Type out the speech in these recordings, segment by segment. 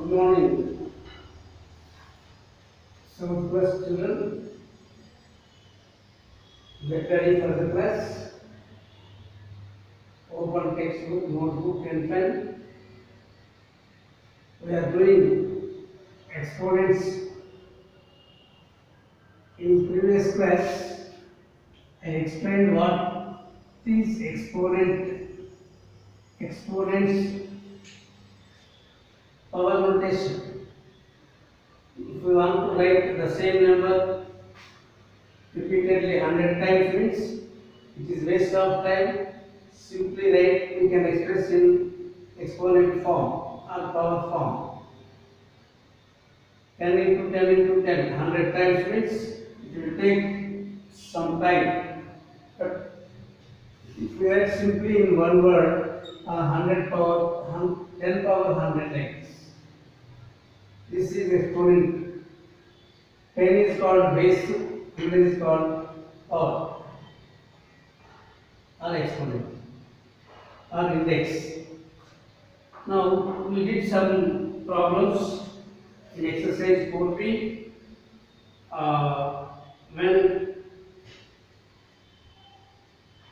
Good morning, 7th class children. Get ready for the class. Open textbook, notebook, and pen. We are doing exponents. In previous class, I explained what is exponents, power notation. If we want to write the same number repeatedly 100 times means it is waste of time. Simply write, we can express in exponent form or power form. 10 into 10 into 10, 100 times means it will take some time. But if we write simply in one word, 100 power, 10 power 100 times. This is exponent. 10 is called base, 100 is called power or exponent or index. Now we did some problems in exercise 40. When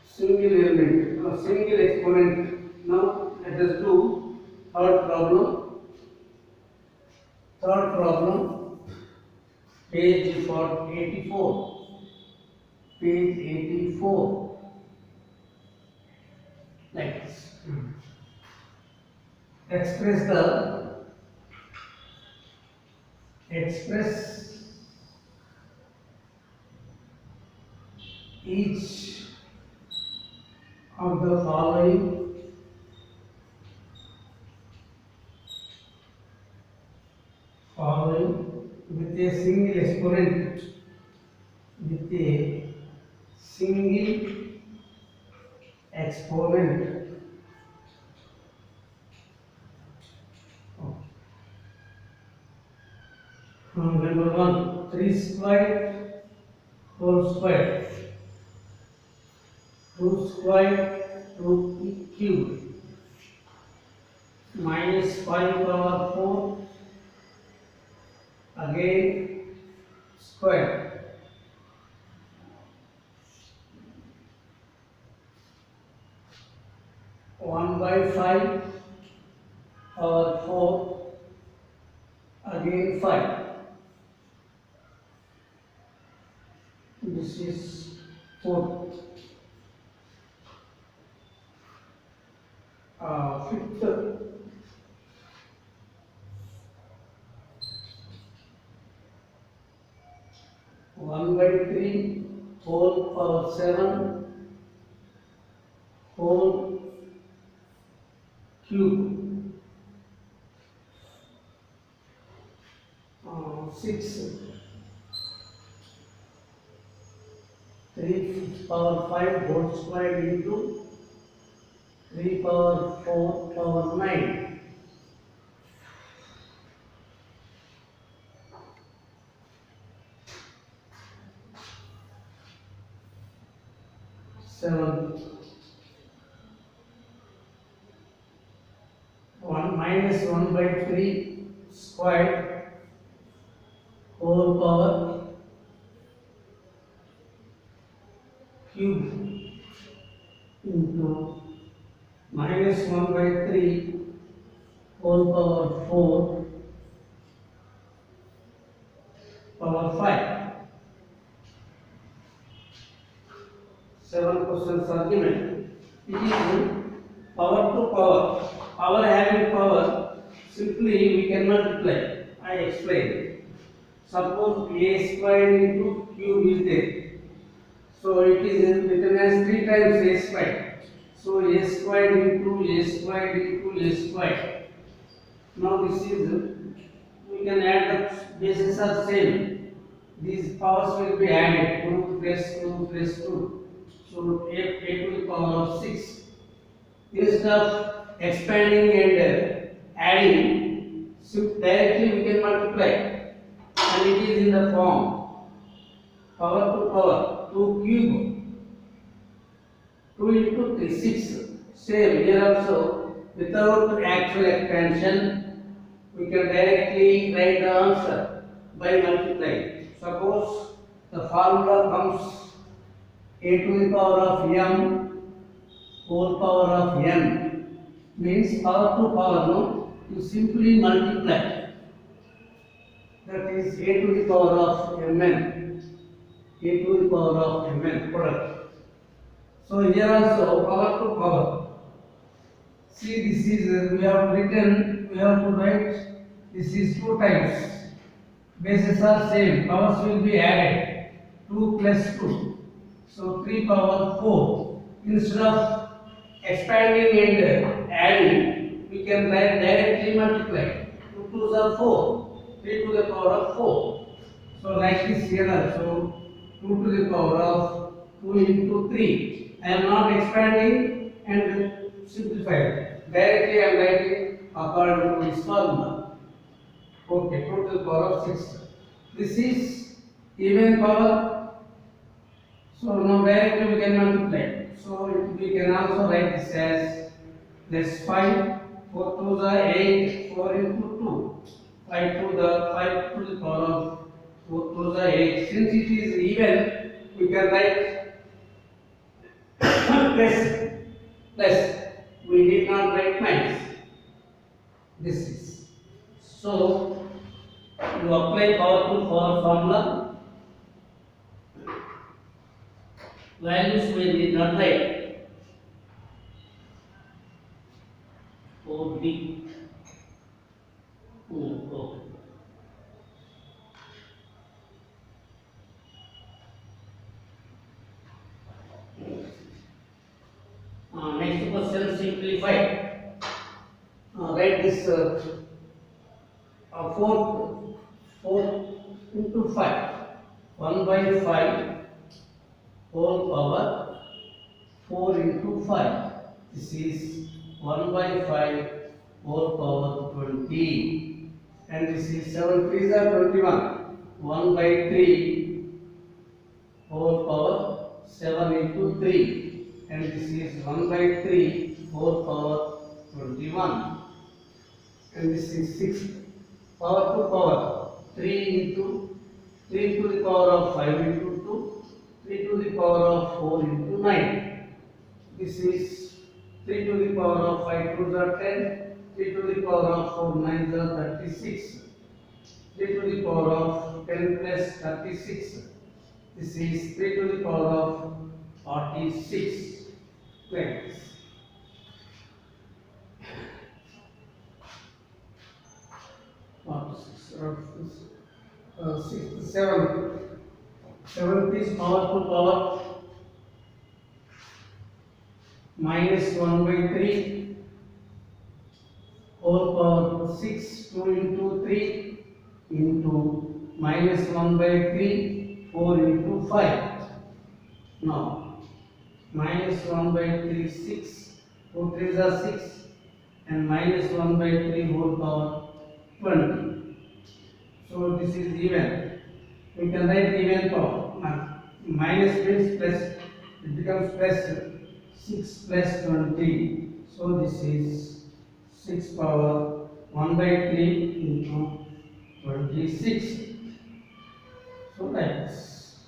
single element or single exponent. Now let us do third problem. Third problem, page 84. Page 84. Like this. Express each of the following with a single exponent. With a single exponent. Number 1, 3 squared whole square, 2 squared 2 cube, minus 5 power 4, again square, one by 5 power 4, again 5. This is 4th. Fifth, 1 by 3 whole power 7 whole cube, 6, 3 power 5 whole square into 3 power 4 power 9. 7, 1 minus 1 by 3 squared whole power cube into minus 1 by 3 whole power 4 power 5. 7 questions argument. It is power to power. Power having power, simply we can multiply. I explain. Suppose a squared into cube is there. So it is written as 3 times a squared. So a squared into a squared into a squared. Now this is, we can add the bases are same. These powers will be added. 2 plus 2 plus 2. So a to the power of 6. Instead of expanding and adding, directly we can multiply. And it is in the form power to power 2 cube 2 into 3 6. Same here also, without actual expansion we can directly write the answer by multiplying. Suppose the formula comes a to the power of m whole power of n means power to power, no? You simply multiply. That is a to the power of mn. A to the power of mn product. So here also power to power. See, this is we have to write this is 2 times. Bases are same, powers will be added. 2 plus 2. So 3 power 4. Instead of expanding and adding, we can write directly multiply. 2 twos are 4. 3 to the power of 4. So like this here also 2 to the power of 2 into 3. I am not expanding and simplifying. Directly I am writing according to this formula. Okay, 2 to the power of 6. This is even power. So now directly we can multiply. So we can also write this as plus 5. 4 2s are 8. 4 into 2. 5 to the power of 4 2s are 8. Since it is even, we can write plus. We did not write minus. This is. So you apply power to power formula. Values we did not write. OB. Okay. Next question, simplify. Write this 4 into 5. 1 by 5 whole power 4 into 5. This is 1 by 5 whole power 20. And this is 7 3s are 21. 1 by 3 whole power 7 into 3. And this is 1 by 3 whole power 21. And this is 6 power to power 3 into 3 to the power of 5 into 2, 3 to the power of 4 into 9. This is 3 to the power of 5 2s are 10, 3 to the power of 4 9s are 36, 3 to the power of 10 plus 36. This is 3 to the power of 46. Thanks. Seventh is power to power minus 1 by 3 whole power 6, 2 into 3 into minus 1 by 3 4 into 5. Now minus 1 by 3 6, 2 3s are 6 and minus 1 by 3 whole power 20. So this is even. We can write even power. Minus means plus, it becomes plus 6 plus 20. So this is 6 power 1 by 3 into 26. So like this.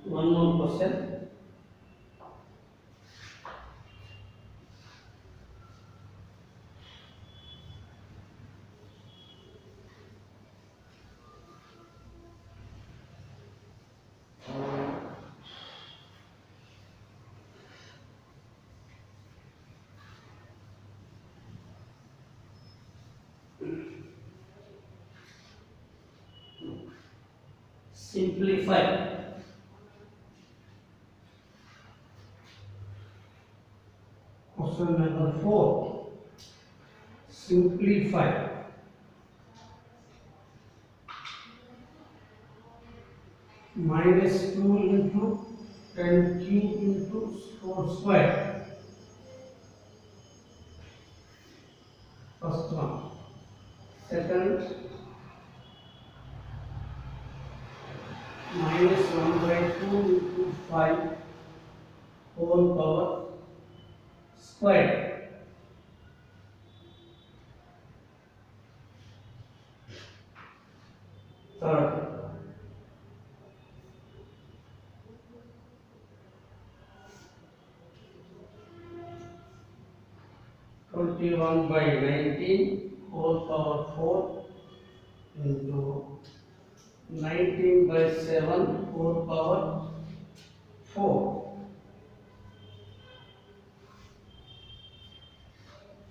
One more question. Simplify. Question number 4. Simplify. Minus 2 into 10 cube into 4 square. First one. Second, minus 1 by 2 into 5 whole power square. Third, 21 by 19 whole power 4 into 19 by 7 whole power 4.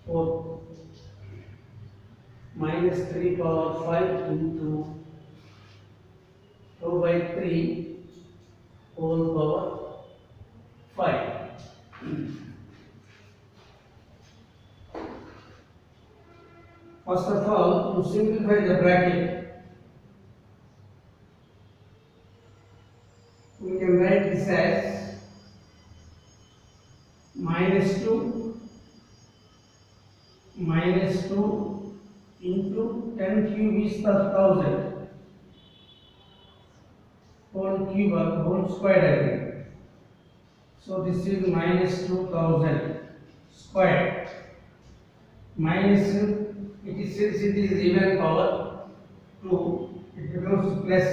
4 minus 3 power 5 into 2 by 3 whole power 5. First of all, to simplify the bracket, we can write this as minus 2 into 10 cube is the 1000 whole cube or whole square again. So this is minus 2000 square minus it is, since it is even power 2, it becomes plus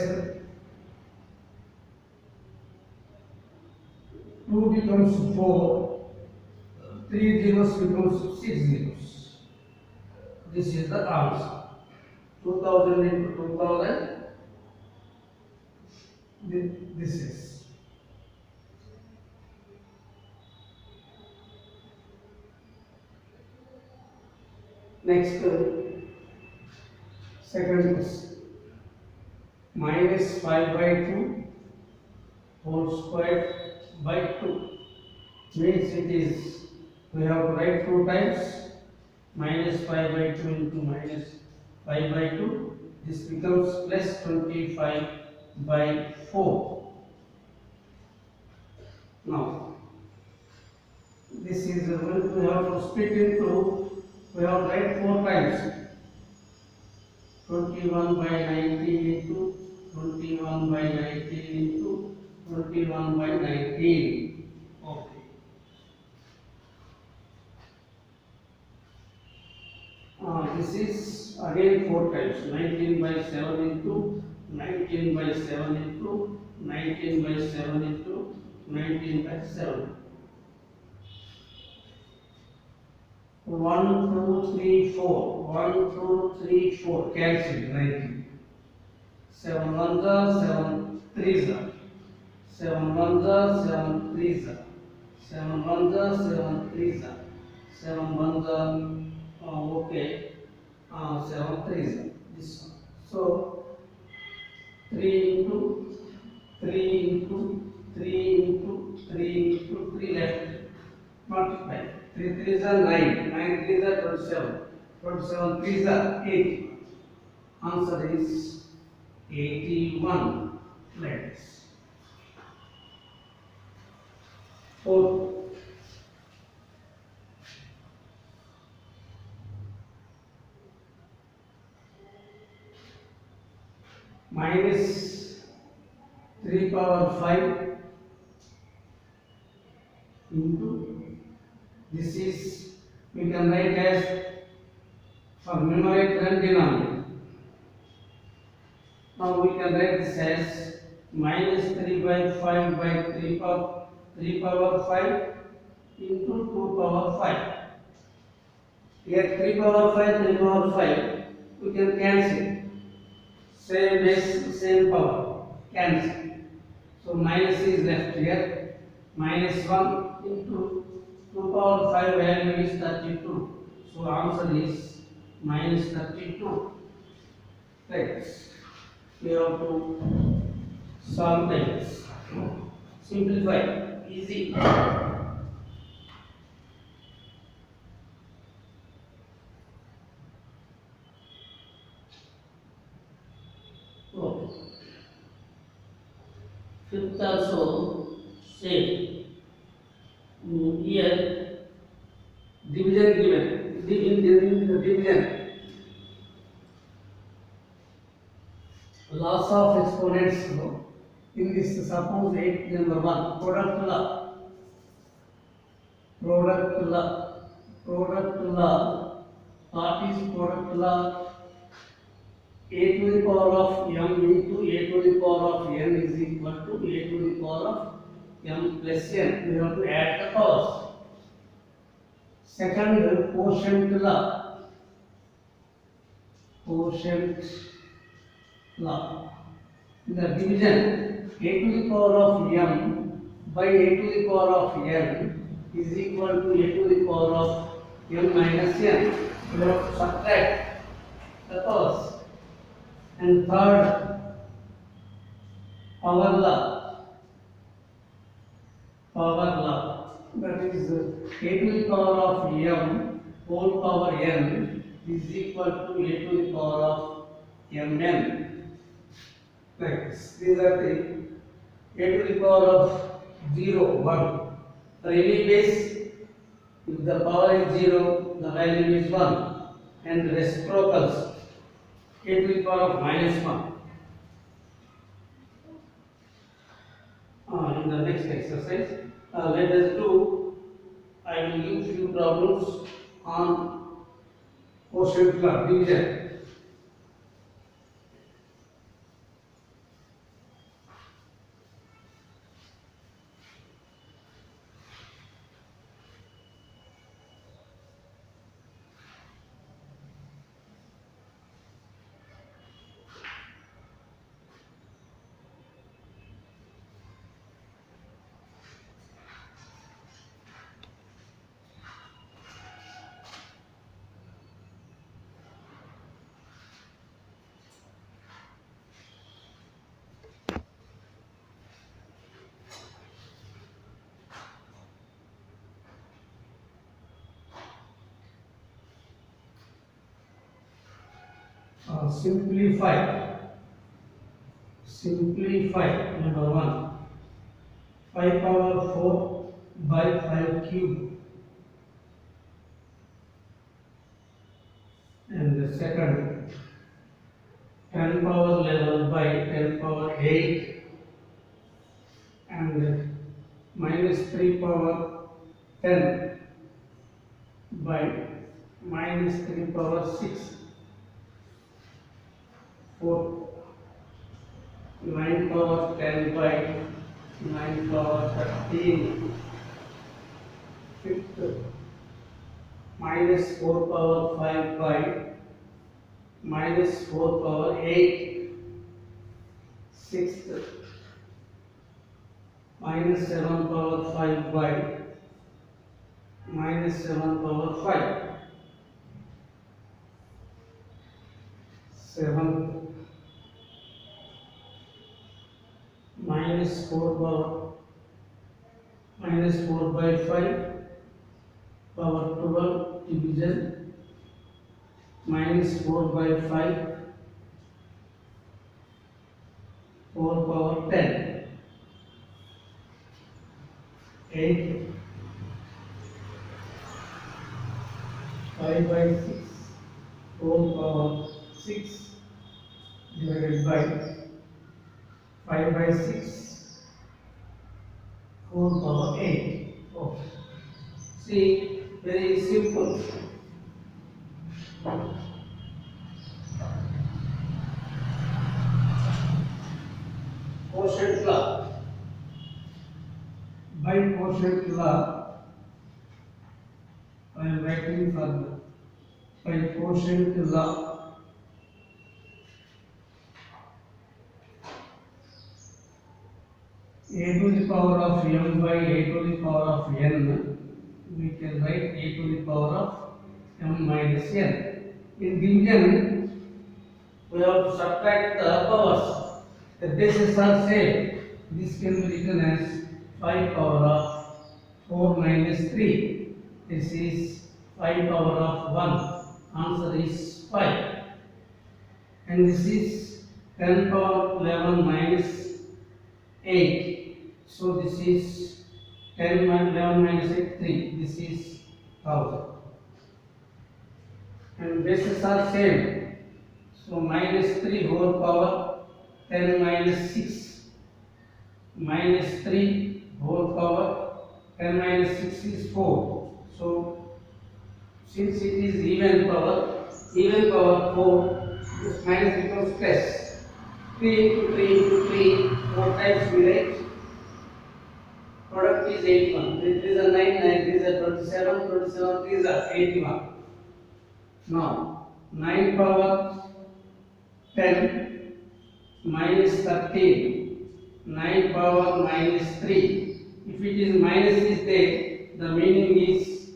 2 becomes 4, 3 zeros becomes 6 zeros. This is the answer. 2000 into 2000. This is. Next, second question. Minus 5 by 2 whole square by 2 means it is, we have to write 2 times minus 5 by 2 into minus 5 by 2. This becomes plus 25 by 4. Now, this is we have to split into, we have to write 4 times 21 by 19 into 21 by 19 into 21 by 19. Okay. This is again 4 times 19 by 7 into 19 by 7 into 19 by 7 into 19 by 7. 1, 2, 3, 4. 1, 2, 3, 4. Cancel 19. 7 1s are 7 3s are. 7 1s are 7 3s are. 7 1s are 7 3s are. 7 1s are okay. 7 3s are. This one. So 3 into 3 into 3 into 3 into 3 left. Multiply. 3 3s are 9. 9 3s are 27. 27 3s are 80. Answer is 81 letters. 4. Minus 3 power 5 into, this is, we can write as, for numerator and denominator. Now we can write this as minus 3 by 5 by 3 power 5 into 2 power 5. Here 3 power 5, 3 power 5, we can cancel. Same base, same power, cancel. So minus is left here. Minus 1 into 2 power 5 value is 32. So answer is minus 32. Right. We have to solve this. Simplify. Easy. Okay. Fifth also same. Here division given. Division. Loss of exponents. In this, suppose 8 number 1 product law. Product law. Product law. What is product law? A to the power of m into a to the power of n is equal to a to the power of m plus n. We have to add the powers. Second, quotient law. Quotient law. In the division, a to the power of m by a to the power of n is equal to a to the power of m minus n. We have to subtract the powers. And third, power law. Power law. That is a to the power of m whole power n is equal to a to the power of mn. Like this. These are the a to the power of 0, 1. For any base, if the power is 0, the value is 1. And reciprocals, a to the power of minus 1. In the next exercise, let us do, I will give few problems on quotient law, division. Simplify. Number 1. 5 power 4 by 5 cube. And the second, 10 power 11 by 10 power 8. And minus 3 power 10 by minus 3 power 6. 4, 9 power 10 by 9 power 13. Fifth, minus 4 power 5 by minus 4 power 8. Sixth, minus 7 power 5 by minus 7 power 5. Seventh, minus 4 power minus 4 by 5 power 12 division minus 4 by 5 4 power 10. 8, 5 by 6 4 power 6 divided by 5 by 6 4 power 8. Oh. See, very simple. Quotient law. By quotient law, I am writing further. By quotient law, a to the power of m by a to the power of n, we can write a to the power of m minus n. In division, we have to subtract the powers. The bases are same. This can be written as 5 power of 4 minus 3. This is 5 power of 1. Answer is 5. And this is 10 power 11 minus 8. So this is 10 minus 11 minus 8, 3. This is 1000. And bases are same. So minus 3 whole power 10 minus 6 minus 3 whole power 10 minus 6 is 4. So since it is even power 4, this minus becomes plus. 3 into 3 into 3, 4 times we write. Product is 81. 3 is a 9, 9 is a 27, 27 is a 81. Now 9 power 10 minus 13, 9 power minus 3. If it is minus is there, the meaning is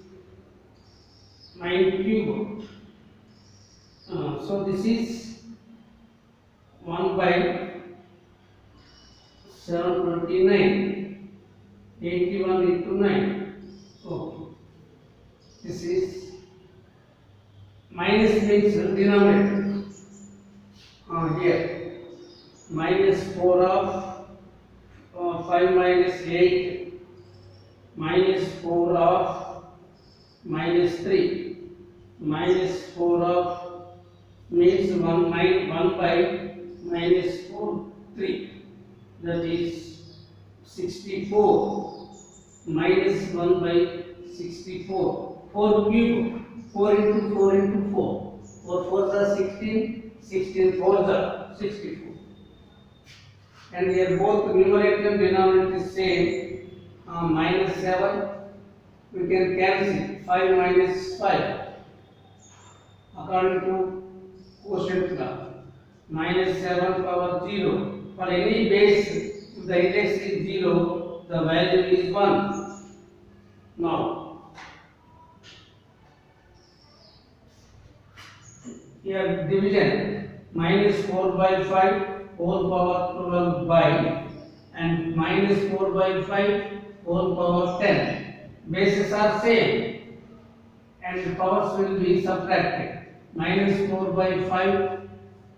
9 cube. So this is 1 by 729, 81 into 9. Okay. This is minus means denominator. Here minus 4 of 5 minus 8 minus 4 of minus 3 minus 4 of means 1 by minus 4 3, that is 64 minus 1 by 64, 4 cube, 4 into 4 into 4, 4 4s are 16, 16 4s are 64. And here both numerator and denominator is same. Minus 7, we can cancel 5 minus 5 according to quotient law. Minus 7 power 0. For any base, if the index is 0, the value is 1. Now, here division, minus 4 by 5 whole power 12 by, and minus 4 by 5 whole power 10. Bases are same and the powers will be subtracted. Minus 4 by 5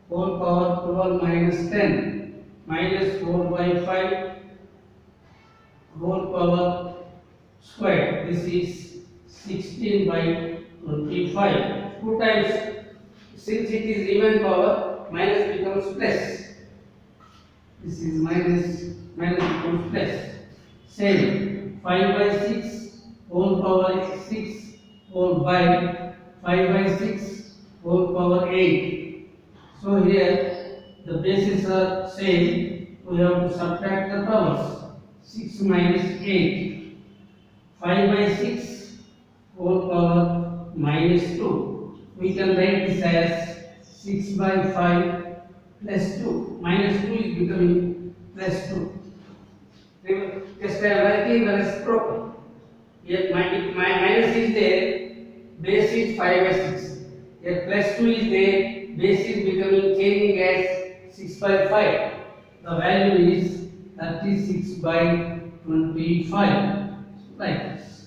whole power 12 minus 10, minus 4 by 5 whole power square. This is 16 by 25. 2 times, since it is even power, minus becomes plus. This is minus becomes plus. Same, 5 by 6 whole power is 6 whole by 5 by 6 whole power 8. So here the bases are same. We have to subtract the powers. 6 minus 8. 5 by 6 whole power minus 2. We can write this as 6 by 5 plus 2. Minus 2 is becoming plus 2. Just I am writing the reciprocal. Here minus is there, base is 5 by 6. Here plus 2 is there, base is becoming changing as 6 by 5. The value is 36 by 25. Like this.